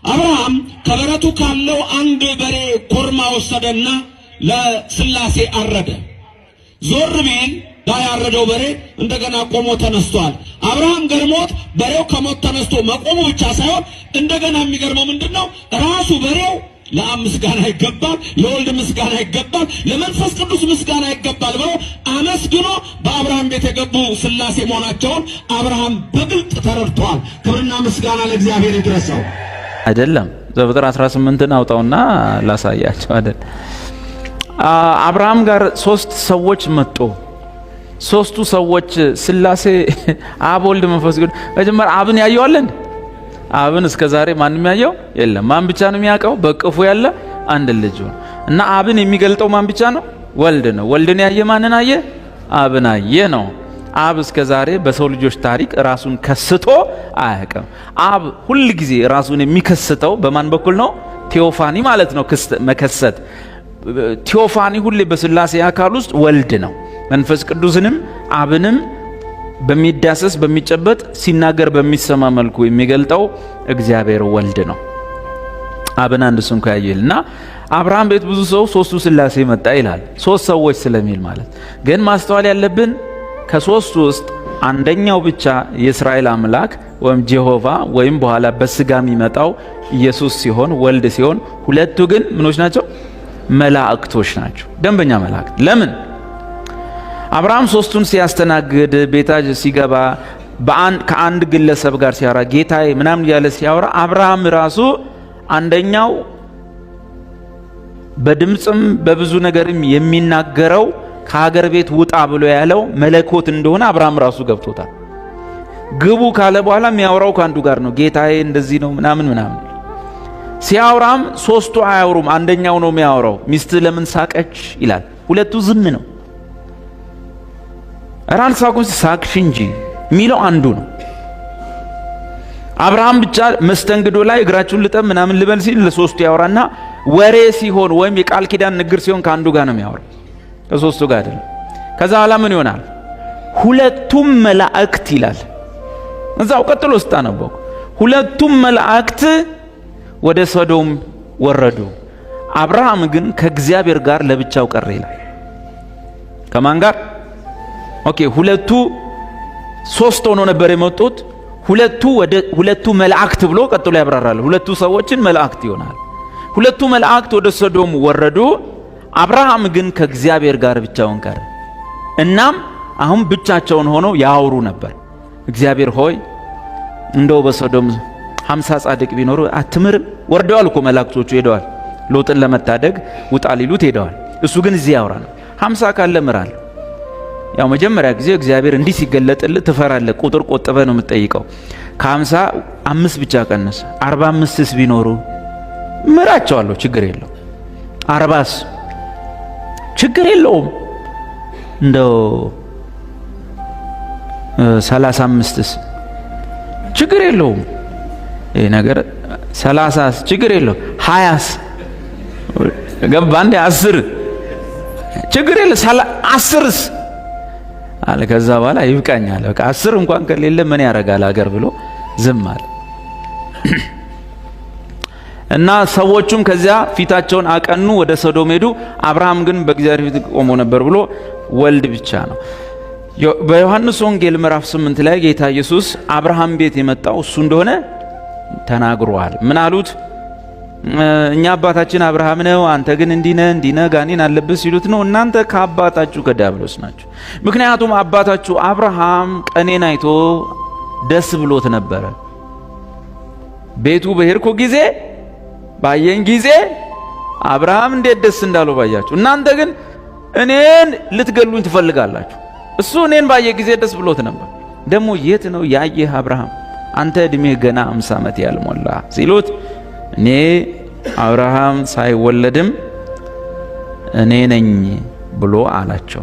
አብርሃም ከበረቱ ካለው አንድ በሬ ኮርማ ወሰደና ለስላሴ አረደ። ዞር ቢል ያረደው በሬ እንደገና ቆሞ ተነስቷል። አብርሃም ገርሞት በሬው ከሞት ተነስቶ መቆሙ ብቻ ሳይሆን እንደገና የሚገርመው ምንድነው ራሱ በሬው ለአብ ምስጋና ይገባል፣ ለወልድ ምስጋና ይገባል፣ ለመንፈስ ቅዱስ ምስጋና ይገባል ብሎ አመስግኖ በአብርሃም ቤት የገቡ ስላሴ መሆናቸውን አብርሃም በግልጥ ተረድቷል። ክብርና ምስጋና ለእግዚአብሔር ይድረሰው። አይደለም ዘፍጥረት 18ን አውጣውና ላሳያቸው አይደል። አብርሃም ጋር 3 ሰዎች መጡ። 3ቱ ሰዎች ስላሴ አብ ወልድ መንፈስ ቅዱስ መጀመሪያ አብን ያየዋለን። አብን እስከዛሬ ማንም ያየው የለም። ማን ብቻ ነው የሚያውቀው? በቅፉ ያለ አንድ ልጅ ነው። እና አብን የሚገልጠው ማን ብቻ ነው? ወልድ ነው። ወልድን ያየ ማንን አየ? አብን አየ ነው። አብ እስከዛሬ በሰው ልጆች ታሪክ ራሱን ከስቶ አያውቅም። አብ ሁል ጊዜ ራሱን የሚከስተው በማን በኩል ነው? ቴዎፋኒ ማለት ነው መከሰት። ቴዎፋኒ ሁሌ በስላሴ አካል ውስጥ ወልድ ነው። መንፈስ ቅዱስንም አብንም በሚዳሰስ በሚጨበጥ ሲናገር በሚሰማ መልኩ የሚገልጠው እግዚአብሔር ወልድ ነው። አብን አንድ ስንኳ ያየልና አብርሃም ቤት ብዙ ሰው 3ቱ ስላሴ መጣ ይላል። 3 ሰዎች ስለሚል ማለት ግን ማስተዋል ያለብን ከ3ቱ ውስጥ አንደኛው ብቻ የእስራኤል አምላክ ወይም ጄሆቫ ወይም በኋላ በስጋ የሚመጣው ኢየሱስ ሲሆን ወልድ ሲሆን፣ 2ቱ ግን ምኖች ናቸው? መላእክቶች ናቸው። ደንበኛ መላእክት። ለምን አብርሃም 3ቱን ሲያስተናግድ ቤታጅ ሲገባ ከአንድ ግለሰብ ጋር ሲያወራ ጌታዬ ምናምን ያለ ሲያወራ አብርሃም ራሱ አንደኛው በድምጽም በብዙ ነገርም የሚናገረው ከሀገር ቤት ውጣ ብሎ ያለው መለኮት እንደሆነ አብርሃም ራሱ ገብቶታል። ግቡ ካለ በኋላ የሚያወራው ከአንዱ ጋር ነው። ጌታዬ እንደዚህ ነው ምናምን ምናምን ሲያወራም 3ቱ አያወሩም። አንደኛው ነው የሚያወራው። ሚስት ለምን ሳቀች ይላል። 2ቱ ዝም ነው። ራን ሳቁስ ሳቅሽ እንጂ ሚለው አንዱ ነው። አብርሃም ብቻ መስተንግዶ ላይ እግራችሁን ልጠብ ምናምን ልበል ሲል ለ3ቱ ያወራና ወሬ ሲሆን ወይም የቃል ኪዳን ንግር ሲሆን ከአንዱ ጋር ነው የሚያወራው፣ ከ3ቱ ጋር አይደለም። ከዛ ኋላ ምን ይሆናል? 2ቱም መላእክት ይላል። እዛው ቀጥሎ ስታነበው 2ቱም መላእክት ወደ ሶዶም ወረዱ። አብርሃም ግን ከእግዚአብሔር ጋር ለብቻው ቀረ ይላል። ከማን ጋር? ኦኬ 2ቱ 3 ሆኖ ነበር የመጡት። 2ቱ መላእክት ብሎ ቀጥሎ ያብራራል። 2ቱ ሰዎችን መላእክት ይሆናል። 2ቱ መላእክት ወደ ሶዶም ወረዱ። አብርሃም ግን ከእግዚአብሔር ጋር ብቻውን ቀረ። እናም አሁን ብቻቸውን ሆነው ያወሩ ነበር። እግዚአብሔር ሆይ እንደው በሶዶም 50 ጻድቅ ቢኖሩ አትምርም? ወርደዋል እኮ መላእክቶቹ ሄደዋል። ሎጥን ለመታደግ ውጣ ሊሉት ሄደዋል። እሱ ግን እዚህ ያወራ ነው። 50 ካለ ምራል። ያው መጀመሪያ ጊዜ እግዚአብሔር እንዲህ ሲገለጥልህ ትፈራለህ። ቁጥር ቆጥበ ነው የምትጠይቀው። ከ50 5 ብቻ ቀነሰ። 45ስ ቢኖሩ ምራቸዋለሁ፣ ችግር የለው። 40ስ ችግር የለውም። እንደው 35ስ ችግር የለውም። ይሄ ነገር 30ስ ችግር የለውም። 20ስ ገባ እንደ 10 ችግር የለም። 10ስ አለ። ከዛ በኋላ ይብቃኛል በቃ 10 እንኳን ከሌለ ምን ያረጋል ሀገር ብሎ ዝም አለ። እና ሰዎቹም ከዚያ ፊታቸውን አቀኑ፣ ወደ ሶዶም ሄዱ። አብርሃም ግን በእግዚአብሔር ፊት ቆሞ ነበር ብሎ ወልድ ብቻ ነው። በዮሐንስ ወንጌል ምዕራፍ 8 ላይ ጌታ ኢየሱስ አብርሃም ቤት የመጣው እሱ እንደሆነ ተናግሯል። ምን አሉት? እኛ አባታችን አብርሃም ነው፣ አንተ ግን እንዲነ ጋኔን አለብህ ሲሉት ነው እናንተ ከአባታችሁ ከዲያብሎስ ናችሁ። ምክንያቱም አባታችሁ አብርሃም ቀኔን አይቶ ደስ ብሎት ነበረ። ቤቱ በሄድኩ ጊዜ ባየኝ ጊዜ አብርሃም እንዴት ደስ እንዳለው ባያችሁ። እናንተ ግን እኔን ልትገሉኝ ትፈልጋላችሁ። እሱ እኔን ባየ ጊዜ ደስ ብሎት ነበር። ደግሞ የት ነው ያየህ አብርሃም? አንተ እድሜህ ገና 50 ዓመት ያልሞላ ሲሉት እኔ አብርሃም ሳይወለድም እኔ ነኝ ብሎ አላቸው።